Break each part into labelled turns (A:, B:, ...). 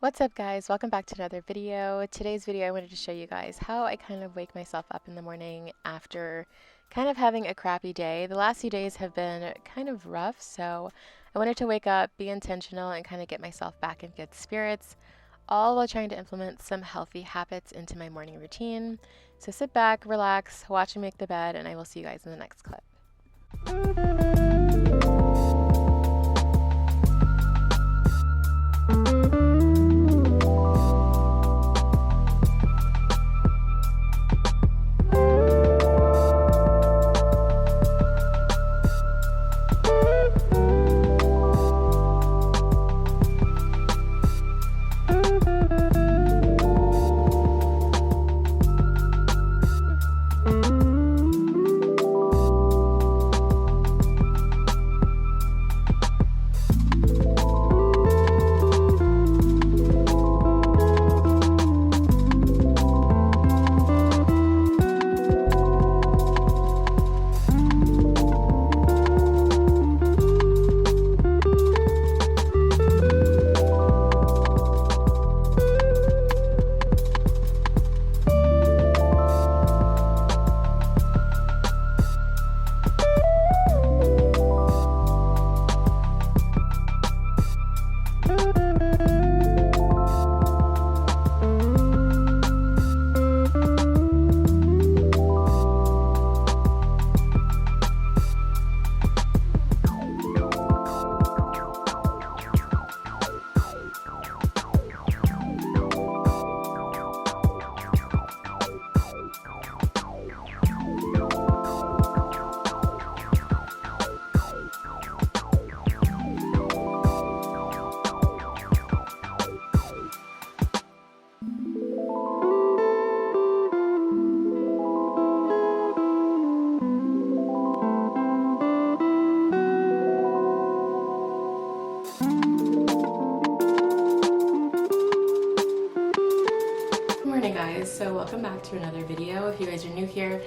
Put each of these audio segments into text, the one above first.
A: What's up guys, welcome back to another video. Today's video I wanted to show you guys how I kind of wake myself up in the morning after kind of having a crappy day. The last few days have been kind of rough, so I wanted to wake up, be intentional, and kind of get myself back in good spirits, all while trying to implement some healthy habits into my morning routine. So sit back, relax, watch me make the bed, and I will see you guys in the next clip. Morning guys, so welcome back to another video. If you guys are new here,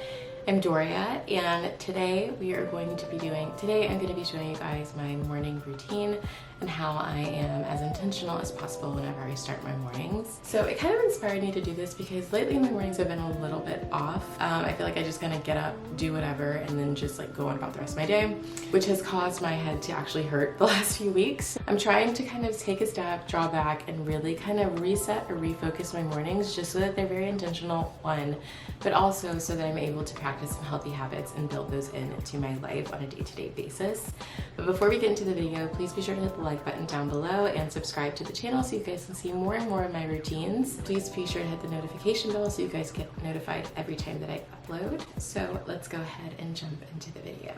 A: I'm Doria, and today I'm going to be showing you guys my morning routine and how I am as intentional as possible whenever I start my mornings. So it kind of inspired me to do this because lately my mornings have been a little bit off. I feel like I just kind of get up, do whatever, and then just like go on about the rest of my day, which has caused my head to actually hurt the last few weeks. I'm trying to kind of take a step, draw back, and really kind of reset or refocus my mornings just so that they're very intentional, one, but also so that I'm able to practice some healthy habits and build those into my life on a day-to-day basis. But before we get into the video, please be sure to hit the like button down below and subscribe to the channel so you guys can see more and more of my routines. Please be sure to hit the notification bell so you guys get notified every time that I upload. So let's go ahead and jump into the video.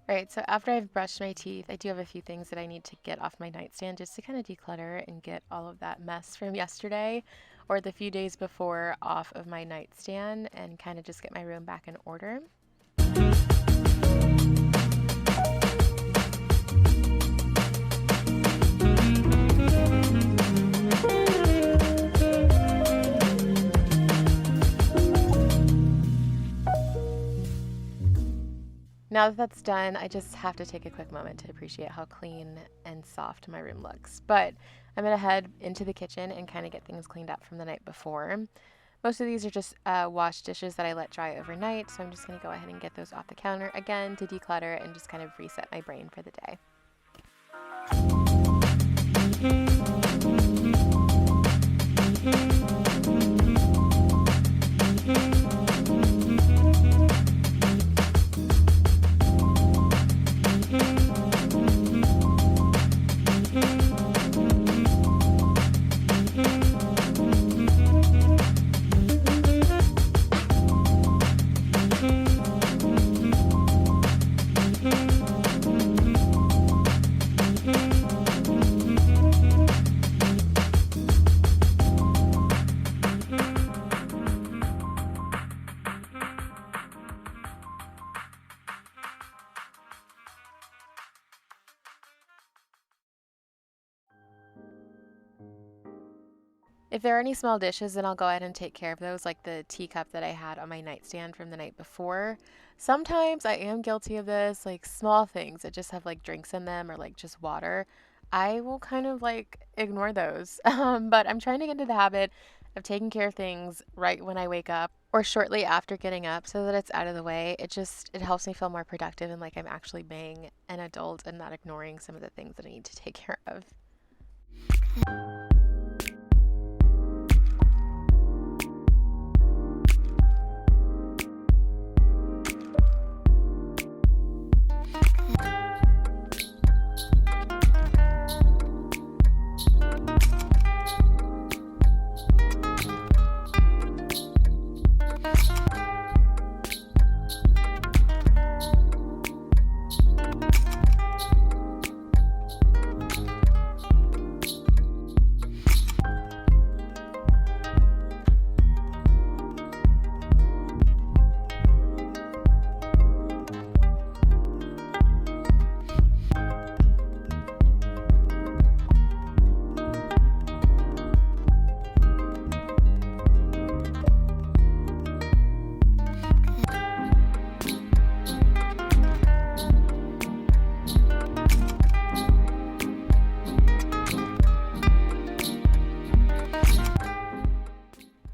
A: Alright, so after I've brushed my teeth, I do have a few things that I need to get off my nightstand just to kind of declutter and get all of that mess from yesterday or the few days before off of my nightstand and kind of just get my room back in order. Now that that's done, I just have to take a quick moment to appreciate how clean and soft my room looks. But I'm going to head into the kitchen and kind of get things cleaned up from the night before. Most of these are just washed dishes that I let dry overnight, so I'm just going to go ahead and get those off the counter again to declutter and just kind of reset my brain for the day. If there are any small dishes, then I'll go ahead and take care of those, like the teacup that I had on my nightstand from the night before. Sometimes I am guilty of this, like small things that just have like drinks in them or like just water. I will kind of like ignore those. But I'm trying to get into the habit of taking care of things right when I wake up or shortly after getting up so that it's out of the way. It helps me feel more productive and like I'm actually being an adult and not ignoring some of the things that I need to take care of.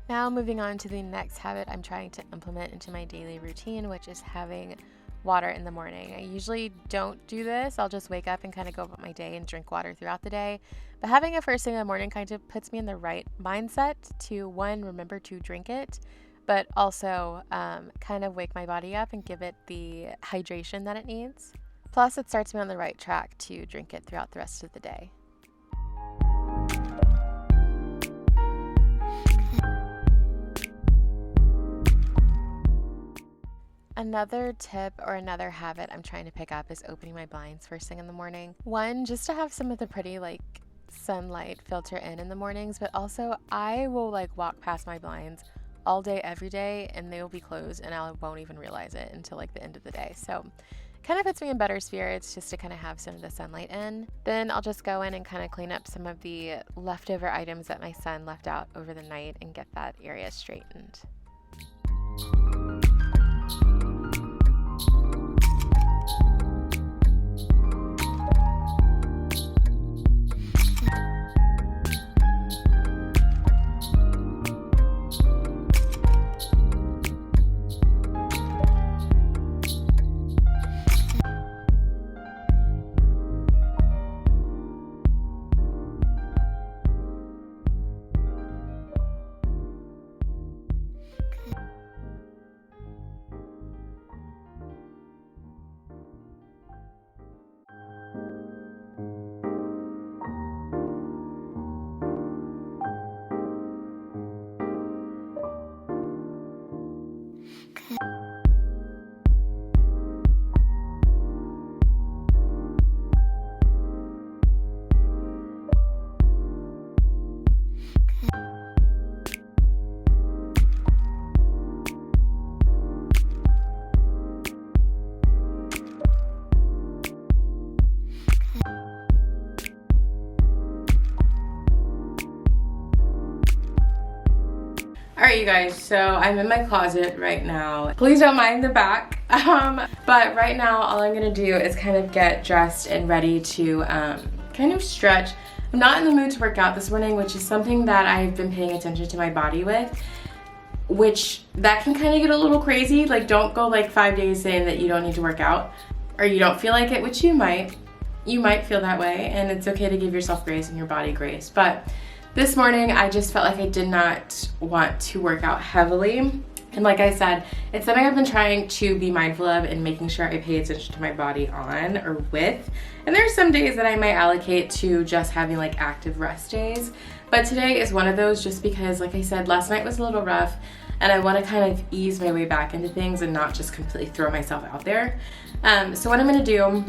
A: Now moving on to the next habit I'm trying to implement into my daily routine, which is having water in the morning. I usually don't do this. I'll just wake up and kind of go about my day and drink water throughout the day. But having it first thing in the morning kind of puts me in the right mindset to, one, remember to drink it, but also kind of wake my body up and give it the hydration that it needs. Plus, it starts me on the right track to drink it throughout the rest of the day. Another tip or another habit I'm trying to pick up is opening my blinds first thing in the morning. One, just to have some of the pretty like sunlight filter in the mornings, but also I will like walk past my blinds all day, every day, and they will be closed and I won't even realize it until like the end of the day. So kind of puts me in better spirits just to kind of have some of the sunlight in. Then I'll just go in and kind of clean up some of the leftover items that my son left out over the night and get that area straightened. Alright you guys, so I'm in my closet right now. Please don't mind the back. But right now all I'm gonna do is kind of get dressed and ready to kind of stretch. I'm not in the mood to work out this morning, which is something that I've been paying attention to my body with, which that can kind of get a little crazy. Like, don't go like 5 days saying that you don't need to work out or you don't feel like it, which you might feel that way, and it's okay to give yourself grace and your body grace. But this morning, I just felt like I did not want to work out heavily. And like I said, it's something I've been trying to be mindful of and making sure I pay attention to my body on or with. And there's some days that I might allocate to just having like active rest days. But today is one of those just because, like I said, last night was a little rough and I want to kind of ease my way back into things and not just completely throw myself out there. So what I'm going to do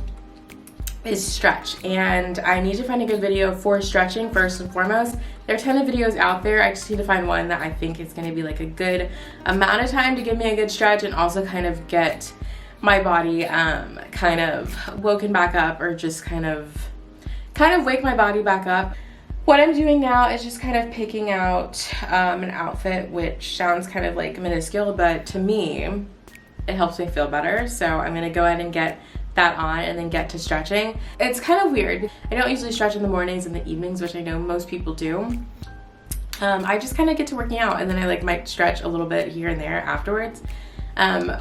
A: is stretch, and I need to find a good video for stretching first and foremost. There are a ton of videos out there. I just need to find one that I think is going to be like a good amount of time to give me a good stretch and also kind of get my body kind of woken back up, or just kind of wake my body back up. What I'm doing now is just kind of picking out an outfit, which sounds kind of like minuscule, but to me, it helps me feel better. So I'm gonna go ahead and get that on and then get to stretching. It's kind of weird. I don't usually stretch in the mornings and the evenings, which I know most people do. I just kind of get to working out, and then I like might stretch a little bit here and there afterwards,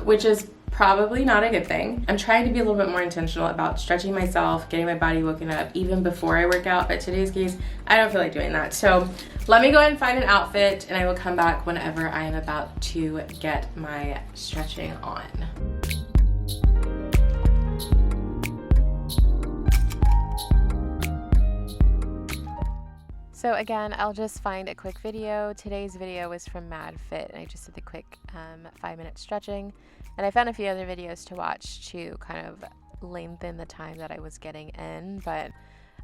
A: which is probably not a good thing. I'm trying to be a little bit more intentional about stretching myself, getting my body woken up even before I work out, but today's case, I don't feel like doing that. So let me go ahead and find an outfit, and I will come back whenever I am about to get my stretching on. So again, I'll just find a quick video. Today's video was from Mad Fit, and I just did the quick 5-minute stretching. And I found a few other videos to watch to kind of lengthen the time that I was getting in, but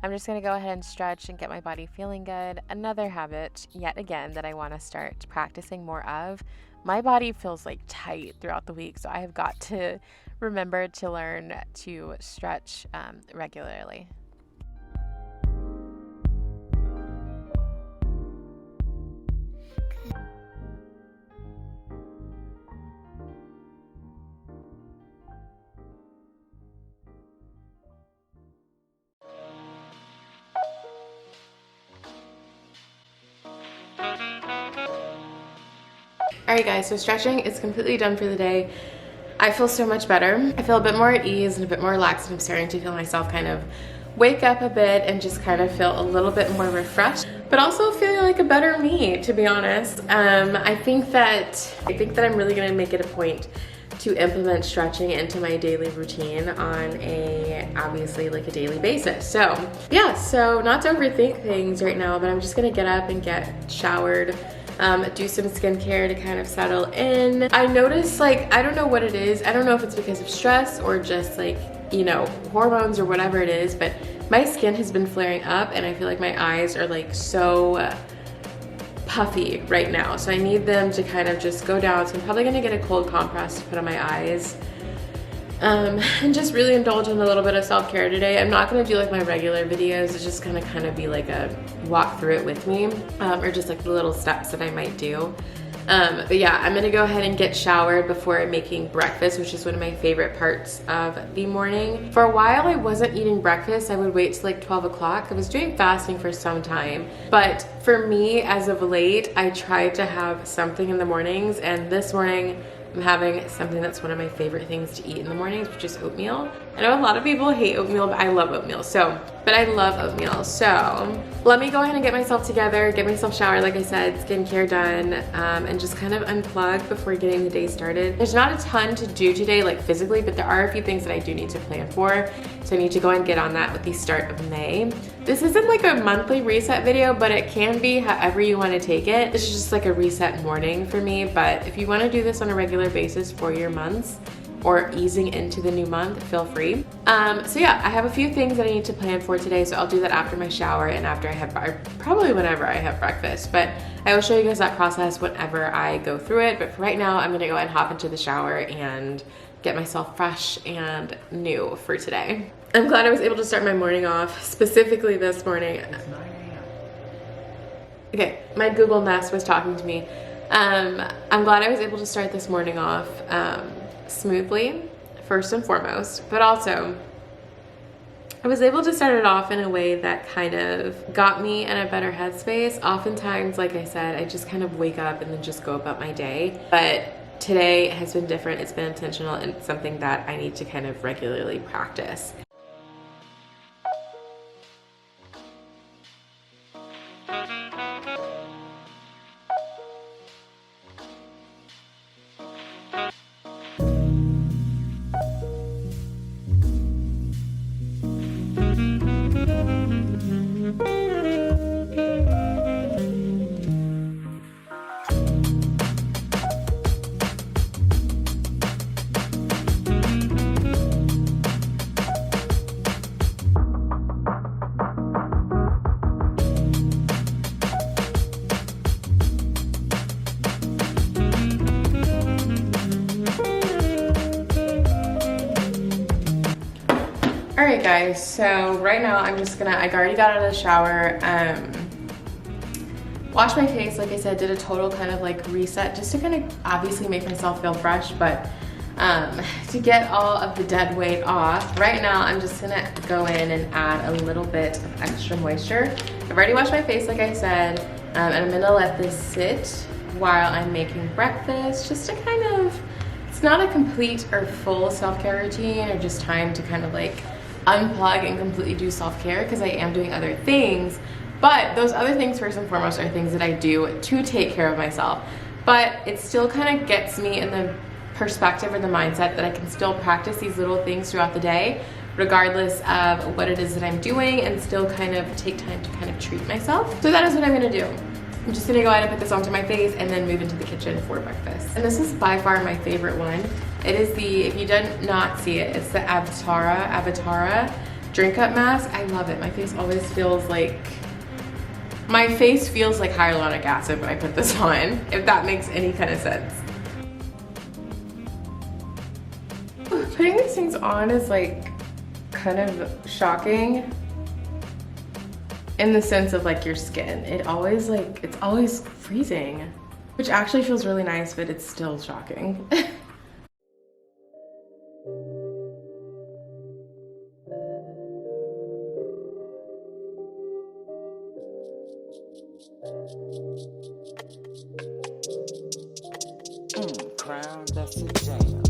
A: I'm just gonna go ahead and stretch and get my body feeling good. Another habit, yet again, that I wanna start practicing more of. My body feels like tight throughout the week, so I have got to remember to learn to stretch regularly. Alright guys, so stretching is completely done for the day. I feel so much better. I feel a bit more at ease and a bit more relaxed, and I'm starting to feel myself kind of wake up a bit and just kind of feel a little bit more refreshed, but also feeling like a better me, to be honest. I think that I'm really gonna make it a point to implement stretching into my daily routine on obviously like a daily basis. So yeah, so not to overthink things right now, but I'm just gonna get up and get showered, do some skincare to kind of settle in. I noticed, like, I don't know what it is. I don't know if it's because of stress or just like, you know, hormones or whatever it is, but my skin has been flaring up and I feel like my eyes are like so puffy right now. So I need them to kind of just go down. So I'm probably gonna get a cold compress to put on my eyes. And just really indulge in a little bit of self-care today. I'm not gonna do like my regular videos. It's just gonna kind of be like a walk through it with me, or just like the little steps that I might do. But yeah, I'm gonna go ahead and get showered before making breakfast, which is one of my favorite parts of the morning. For a while, I wasn't eating breakfast. I would wait till like 12 o'clock. I was doing fasting for some time. But for me, as of late, I tried to have something in the mornings, and this morning, I'm having something that's one of my favorite things to eat in the mornings, which is oatmeal. I know a lot of people hate oatmeal, but I love oatmeal. But I love oatmeal. So let me go ahead and get myself together, get myself showered, like I said, skincare done, and just kind of unplug before getting the day started. There's not a ton to do today, like physically, but there are a few things that I do need to plan for. So I need to go and get on that with the start of May. This isn't like a monthly reset video, but it can be however you want to take it. This is just like a reset morning for me, but if you want to do this on a regular basis for your months, or easing into the new month, feel free. So yeah, I have a few things that I need to plan for today, so I'll do that after my shower and after I have, probably whenever I have breakfast, but I will show you guys that process whenever I go through it. But for right now, I'm gonna go ahead and hop into the shower and get myself fresh and new for today. I'm glad I was able to start my morning off, specifically this morning. It's 9 a.m. Okay, my Google Nest was talking to me. I'm glad I was able to start this morning off smoothly, first and foremost, but also I was able to start it off in a way that kind of got me in a better headspace. Oftentimes, like I said, I just kind of wake up and then just go about my day, but today has been different. It's been intentional, and it's something that I need to kind of regularly practice. Alright guys, so right now I already got out of the shower. washed my face, like I said, did a total kind of like reset just to kind of obviously make myself feel fresh, but to get all of the dead weight off. Right now, I'm just gonna go in and add a little bit of extra moisture. I've already washed my face, like I said, and I'm gonna let this sit while I'm making breakfast, just to kind of, it's not a complete or full self-care routine or just time to kind of like unplug and completely do self-care, because I am doing other things, but those other things first and foremost are things that I do to take care of myself. But it still kind of gets me in the perspective or the mindset that I can still practice these little things throughout the day, regardless of what it is that I'm doing, and still kind of take time to kind of treat myself. So that is what I'm gonna do. I'm just gonna go ahead and put this onto my face and then move into the kitchen for breakfast. And this is by far my favorite one. It is the, if you did not see it, it's the Avatara Drink Up Mask. I love it. My face always feels like, my face feels like hyaluronic acid when I put this on, if that makes any kind of sense. Putting these things on is like kind of shocking in the sense of like your skin. It always like, it's always freezing, which actually feels really nice, but it's still shocking.
B: Crown, that's a jam.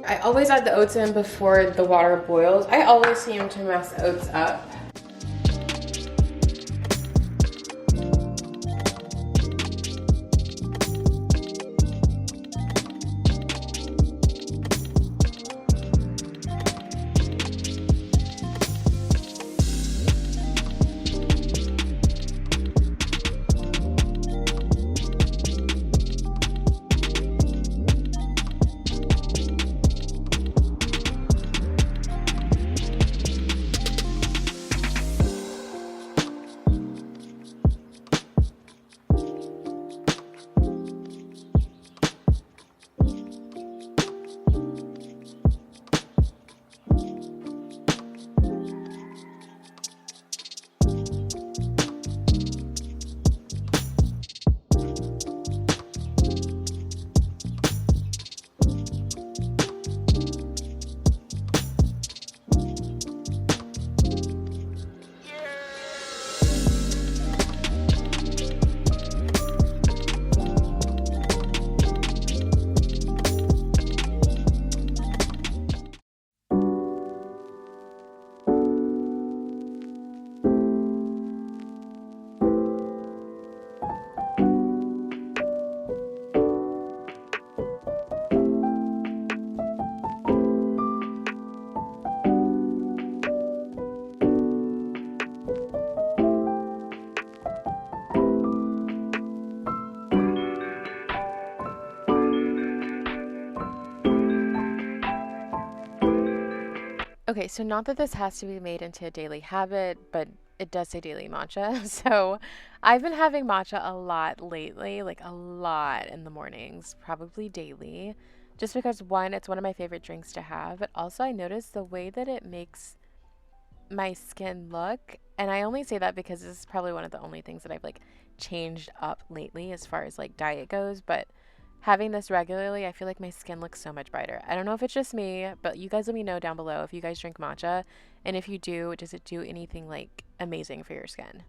A: I always add the oats in before the water boils. I always seem to mess oats up. Okay, so not that this has to be made into a daily habit, but it does say daily matcha. So I've been having matcha a lot lately, like a lot in the mornings, probably daily, just because one, it's one of my favorite drinks to have, but also I noticed the way that it makes my skin look. And I only say that because this is probably one of the only things that I've like changed up lately as far as like diet goes, but having this regularly, I feel like my skin looks so much brighter. I don't know if it's just me, but you guys let me know down below if you guys drink matcha, and if you do, does it do anything like amazing for your skin?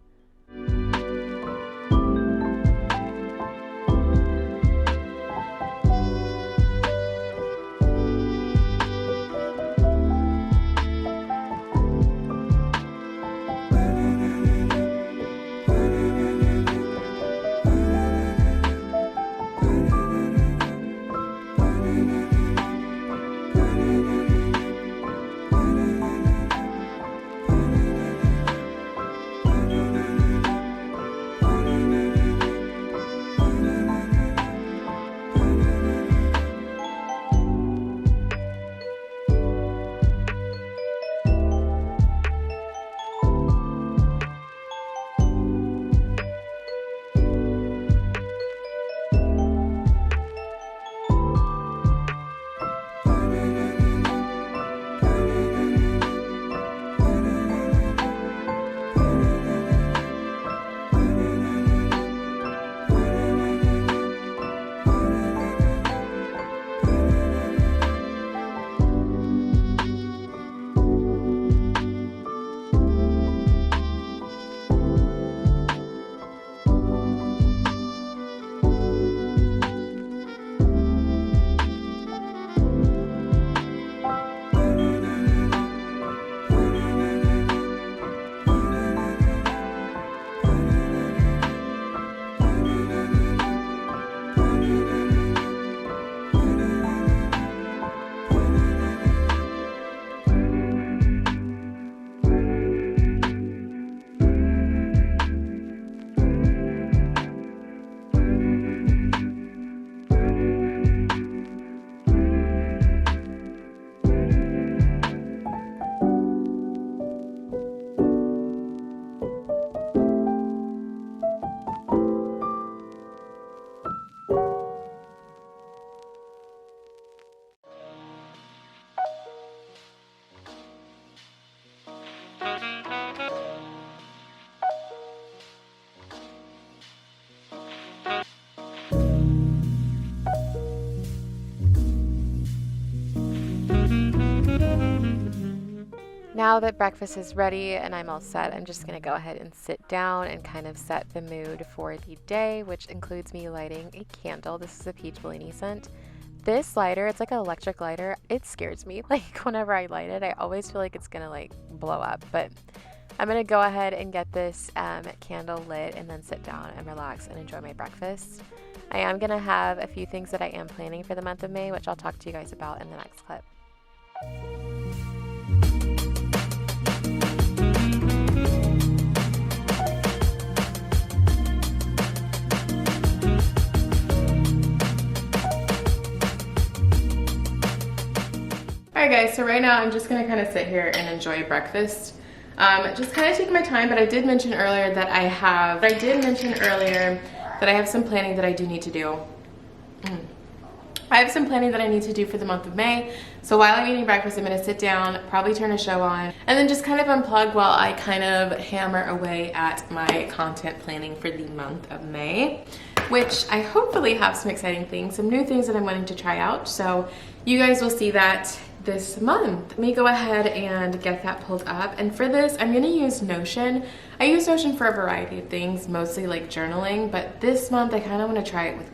A: Now that breakfast is ready and I'm all set, I'm just going to go ahead and sit down and kind of set the mood for the day, which includes me lighting a candle. This is a peach Bellini scent. This lighter, it's like an electric lighter. It scares me. Like whenever I light it, I always feel like it's going to like blow up. But I'm going to go ahead and get this candle lit and then sit down and relax and enjoy my breakfast. I am going to have a few things that I am planning for the month of May, which I'll talk to you guys about in the next clip. Alright guys, so right now I'm just going to kind of sit here and enjoy breakfast. Just kind of take my time, but I did mention earlier that I have some planning that I do need to do. I have some planning that I need to do for the month of May. So while I'm eating breakfast, I'm going to sit down, probably turn a show on, and then just kind of unplug while I kind of hammer away at my content planning for the month of May, which I hopefully have some exciting things, some new things that I'm wanting to try out. So you guys will see that this month. Let me go ahead and get that pulled up. And for this, I'm going to use Notion. I use Notion for a variety of things, mostly like journaling, but this month I kind of want to try it with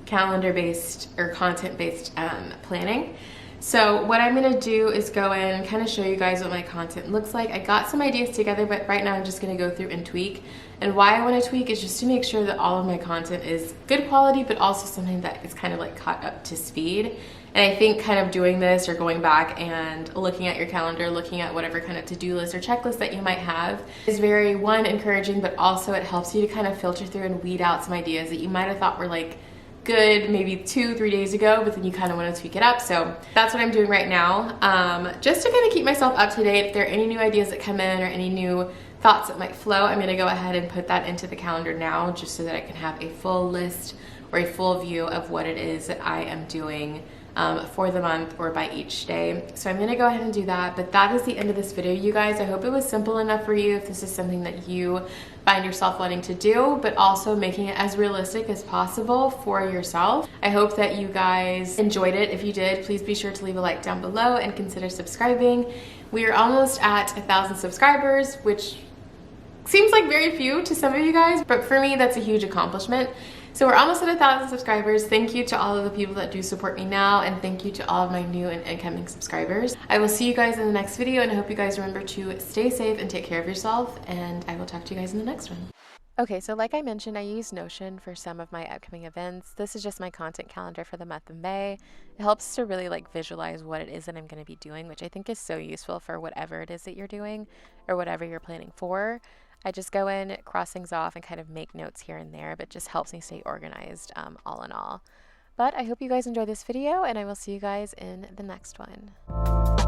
A: calendar-based or content-based planning. So what I'm going to do is go in and kind of show you guys what my content looks like. I got some ideas together, but right now I'm just going to go through and tweak. And why I want to tweak is just to make sure that all of my content is good quality, but also something that is kind of like caught up to speed. And I think kind of doing this or going back and looking at your calendar, looking at whatever kind of to-do list or checklist that you might have is very, one, encouraging, but also it helps you to kind of filter through and weed out some ideas that you might have thought were like good maybe 2-3 days ago, but then you kind of want to tweak it up. So that's what I'm doing right now, just to kind of keep myself up to date. If there are any new ideas that come in or any new thoughts that might flow, I'm going to go ahead and put that into the calendar now, just so that I can have a full list or a full view of what it is that I am doing for the month or by each day. So I'm going to go ahead and do that, but that is the end of this video, you guys. I hope it was simple enough for you if this is something that you find yourself wanting to do, but also making it as realistic as possible for yourself. I hope that you guys enjoyed it. If you did, please be sure to leave a like down below and consider subscribing. We are almost at 1,000 subscribers, which seems like very few to some of you guys, but for me that's a huge accomplishment. So we're almost at 1,000 subscribers. Thank you to all of the people that do support me now, and thank you to all of my new and incoming subscribers. I will see you guys in the next video, and I hope you guys remember to stay safe and take care of yourself, and I will talk to you guys in the next one. Okay, so like I mentioned, I use Notion for some of my upcoming events. This is just my content calendar for the month of May. It helps to really like visualize what it is that I'm going to be doing, which I think is so useful for whatever it is that you're doing or whatever you're planning for. I just go in, cross things off, and kind of make notes here and there, but just helps me stay organized all in all. But I hope you guys enjoyed this video, and I will see you guys in the next one.